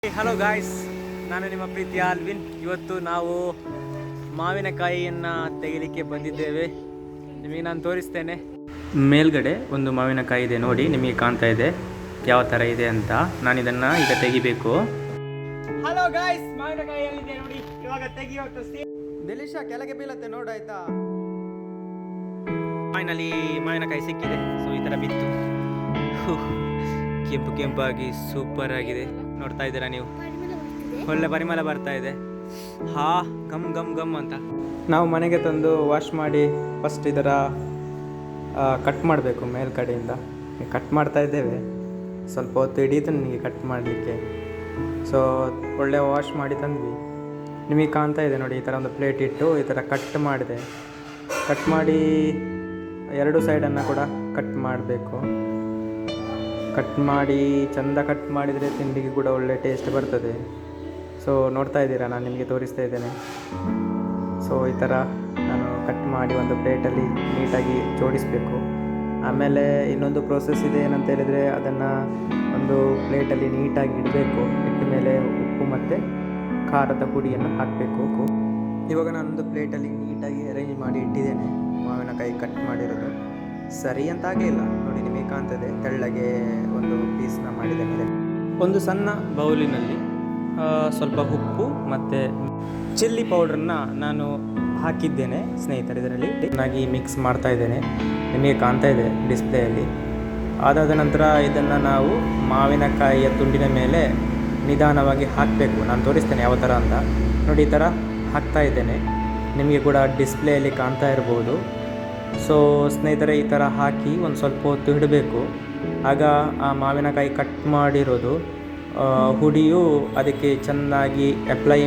Hello guys, ನಾನು ನಿಮ್ಮ ಪ್ರೀತಿಯ ಆಲ್ವಿನ್. ಇವತ್ತು ನಾವು ಮಾವಿನಕಾಯಿಯನ್ನು ತೆಗಿಲಿಕ್ಕೆ ಬಂದಿದ್ದೇವೆ. ನಿಮಗೆ ನಾನು ತೋರಿಸ್ತೇನೆ. ಮೇಲ್ಗಡೆ ಒಂದು ಮಾವಿನಕಾಯಿ ಇದೆ ನೋಡಿ, ನಿಮಗೆ ಕಾಣ್ತಾ ಇದೆ ಯಾವ ಥರ ಇದೆ ಅಂತ. ನಾನು ಇದನ್ನು ಈಗ ತೆಗಿಬೇಕು. ಹಲೋ ಗಾಯ್ಸ್, ಮಾವಿನಕಾಯಿ ಎಲ್ಲಿದೆ ನೋಡಿ, ಇವಾಗ ತೆಗಿಯೋ ಡೆಲಿಶಾ ಕೆಳಗೆ ಬೀಳತ್ತೆ ನೋಡಾಯ್ತಾ. ಫೈನಲಿ ಮಾವಿನಕಾಯಿ ಸಿಕ್ಕಿದೆ. ಸೊ ಈ ಥರ ಬಿತ್ತು, ಕೆಂಪು ಕೆಂಪಾಗಿ ಸೂಪರ್ ಆಗಿದೆ. ನೋಡ್ತಾ ಇದ್ದೀರಾ ನೀವು, ಒಳ್ಳೆ ಪರಿಮಳ ಬರ್ತಾ ಇದೆ. ಹಾ, ಗಮ್ ಗಮ್ ಗಮ್ ಅಂತ. ನಾವು ಮನೆಗೆ ತಂದು ವಾಶ್ ಮಾಡಿ ಫಸ್ಟ್ ಇದರ ಕಟ್ ಮಾಡಬೇಕು. ಮೇಲ್ಗಡೆಯಿಂದ ಕಟ್ ಮಾಡ್ತಾ ಇದ್ದೇವೆ. ಸ್ವಲ್ಪ ಹೊತ್ತು ಹಿಡಿಯುತ್ತೆ ನನಗೆ ಕಟ್ ಮಾಡಲಿಕ್ಕೆ. ಸೊ ಒಳ್ಳೆ ವಾಶ್ ಮಾಡಿ ತಂದ್ವಿ. ನಿಮಗೆ ಕಾಣ್ತಾ ಇದೆ ನೋಡಿ, ಈ ಥರ ಒಂದು ಪ್ಲೇಟ್ ಇಟ್ಟು ಈ ಥರ ಕಟ್ ಮಾಡಿದೆ. ಕಟ್ ಮಾಡಿ ಎರಡು ಸೈಡನ್ನು ಕೂಡ ಕಟ್ ಮಾಡಬೇಕು. ಕಟ್ ಮಾಡಿ ಚೆಂದ ಕಟ್ ಮಾಡಿದರೆ ತಿಂಡಿಗೆ ಕೂಡ ಒಳ್ಳೆ ಟೇಸ್ಟ್ ಬರ್ತದೆ. ಸೊ ನೋಡ್ತಾ ಇದ್ದೀರಾ, ನಾನು ನಿಮಗೆ ತೋರಿಸ್ತಾ ಇದ್ದೇನೆ. ಸೊ ಈ ಥರ ನಾನು ಕಟ್ ಮಾಡಿ ಒಂದು ಪ್ಲೇಟಲ್ಲಿ ನೀಟಾಗಿ ಜೋಡಿಸಬೇಕು. ಆಮೇಲೆ ಇನ್ನೊಂದು ಪ್ರೋಸೆಸ್ ಇದೆ, ಏನಂತ ಹೇಳಿದರೆ ಅದನ್ನು ಒಂದು ಪ್ಲೇಟಲ್ಲಿ ನೀಟಾಗಿ ಇಡಬೇಕು. ಇಟ್ಟ ಮೇಲೆ ಉಪ್ಪು ಮತ್ತು ಖಾರದ ಪುಡಿಯನ್ನು ಹಾಕಬೇಕು. ಇವಾಗ ನಾನೊಂದು ಪ್ಲೇಟಲ್ಲಿ ನೀಟಾಗಿ ಅರೇಂಜ್ ಮಾಡಿ ಇಟ್ಟಿದ್ದೇನೆ ಮಾವಿನಕಾಯಿ ಕಟ್ ಮಾಡಿರೋದು. ಸರಿ ಅಂತ ಆಗಲಿಲ್ಲ ನೋಡಿ, ನಿಮಗೆ ಕಾಣ್ತದೆ ತೆಳ್ಳಗೆ ಒಂದು ಪೀಸ್ನ ಮಾಡಿದ್ದೇನೆ. ಒಂದು ಸಣ್ಣ ಬೌಲಿನಲ್ಲಿ ಸ್ವಲ್ಪ ಉಪ್ಪು ಮತ್ತು ಚಿಲ್ಲಿ ಪೌಡ್ರನ್ನ ನಾನು ಹಾಕಿದ್ದೇನೆ ಸ್ನೇಹಿತರೆ. ಇದರಲ್ಲಿ ಚೆನ್ನಾಗಿ ಮಿಕ್ಸ್ ಮಾಡ್ತಾ ಇದ್ದೇನೆ, ನಿಮಗೆ ಕಾಣ್ತಾ ಇದೆ ಡಿಸ್ಪ್ಲೇಯಲ್ಲಿ. ಅದಾದ ನಂತರ ಇದನ್ನು ನಾವು ಮಾವಿನಕಾಯಿಯ ತುಂಡಿನ ಮೇಲೆ ನಿಧಾನವಾಗಿ ಹಾಕಬೇಕು. ನಾನು ತೋರಿಸ್ತೇನೆ ಯಾವ ಥರ ಅಂತ ನೋಡಿ. ಈ ಥರ ಹಾಕ್ತಾ ಇದ್ದೇನೆ, ನಿಮಗೆ ಕೂಡ ಡಿಸ್ಪ್ಲೇಯಲ್ಲಿ ಕಾಣ್ತಾ ಇರ್ಬೋದು. ಸೊ ಸ್ನೇಹಿತರೆ, ಈ ಥರ ಹಾಕಿ ಒಂದು ಸ್ವಲ್ಪ ಹೊತ್ತು ಇಡಬೇಕು. ಆಗ ಆ ಮಾವಿನಕಾಯಿ ಕಟ್ ಮಾಡಿರೋದು ಹುಡಿಯು ಅದಕ್ಕೆ ಚೆನ್ನಾಗಿ ಅಪ್ಲೈ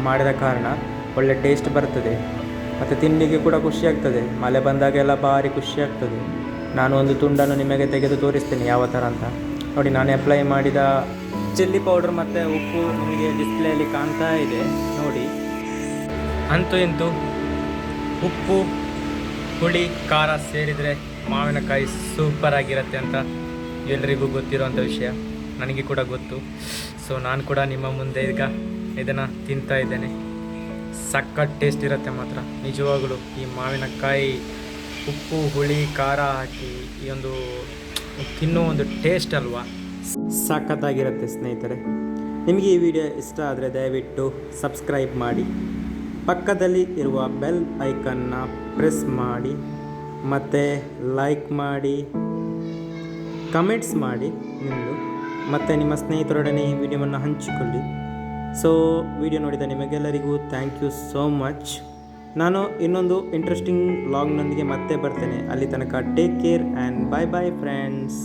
ಮಾಡಿದ ಕಾರಣ ಒಳ್ಳೆ ಟೇಸ್ಟ್ ಬರ್ತದೆ ಮತ್ತು ತಿಂಡಿಗೆ ಕೂಡ ಖುಷಿಯಾಗ್ತದೆ. ಮಳೆ ಬಂದಾಗೆಲ್ಲ ಭಾರಿ ಖುಷಿಯಾಗ್ತದೆ. ನಾನು ಒಂದು ತುಂಡನ್ನು ನಿಮಗೆ ತೆಗೆದು ತೋರಿಸ್ತೇನೆ ಯಾವ ಥರ ಅಂತ ನೋಡಿ. ನಾನು ಅಪ್ಲೈ ಮಾಡಿದ ಚಿಲ್ಲಿ ಪೌಡ್ರ್ ಮತ್ತು ಉಪ್ಪು ನಿಮಗೆ ಡಿಸ್ಪ್ಲೇಯಲ್ಲಿ ಕಾಣ್ತಾ ಇದೆ ನೋಡಿ. ಅಂತೂ ಇಂತೂ ಉಪ್ಪು ಹುಳಿ ಖಾರ ಸೇರಿದರೆ ಮಾವಿನಕಾಯಿ ಸೂಪರ್ ಆಗಿರುತ್ತೆ ಅಂತ ಎಲ್ರಿಗೂ ಗೊತ್ತಿರೋವಂಥ ವಿಷಯ, ನನಗೆ ಕೂಡ ಗೊತ್ತು. ಸೊ ನಾನು ಕೂಡ ನಿಮ್ಮ ಮುಂದೆ ಈಗ ಇದನ್ನು ತಿಂತಾ ಇದ್ದೇನೆ. ಸಖತ್ ಟೇಸ್ಟ್ ಇರುತ್ತೆ ಮಾತ್ರ ನಿಜವಾಗಲೂ. ಈ ಮಾವಿನಕಾಯಿ ಉಪ್ಪು ಹುಳಿ ಖಾರ ಹಾಕಿ ಈ ಒಂದು ತಿನ್ನೋ ಒಂದು ಟೇಸ್ಟ್ ಅಲ್ವಾ, ಸಖತ್ತಾಗಿರುತ್ತೆ ಸ್ನೇಹಿತರೆ. ನಿಮಗೆ ಈ ವಿಡಿಯೋ ಇಷ್ಟ ಆದರೆ ದಯವಿಟ್ಟು ಸಬ್ಸ್ಕ್ರೈಬ್ ಮಾಡಿ, ಪಕ್ಕದಲ್ಲಿ ಇರುವ ಬೆಲ್ ಐಕನ್ನ ಪ್ರೆಸ್ ಮಾಡಿ, ಮತ್ತು ಲೈಕ್ ಮಾಡಿ, ಕಮೆಂಟ್ಸ್ ಮಾಡಿ ನಿಮ್ಮದು, ಮತ್ತು ನಿಮ್ಮ ಸ್ನೇಹಿತರೊಡನೆ ಈ ವಿಡಿಯೋವನ್ನು ಹಂಚಿಕೊಳ್ಳಿ. ಸೊ ವಿಡಿಯೋ ನೋಡಿದ ನಿಮಗೆಲ್ಲರಿಗೂ ಥ್ಯಾಂಕ್ ಯು ಸೋ ಮಚ್. ನಾನು ಇನ್ನೊಂದು ಇಂಟ್ರೆಸ್ಟಿಂಗ್ ವ್ಲಾಗ್ನೊಂದಿಗೆ ಮತ್ತೆ ಬರ್ತೇನೆ. ಅಲ್ಲಿ ತನಕ take care and bye bye friends.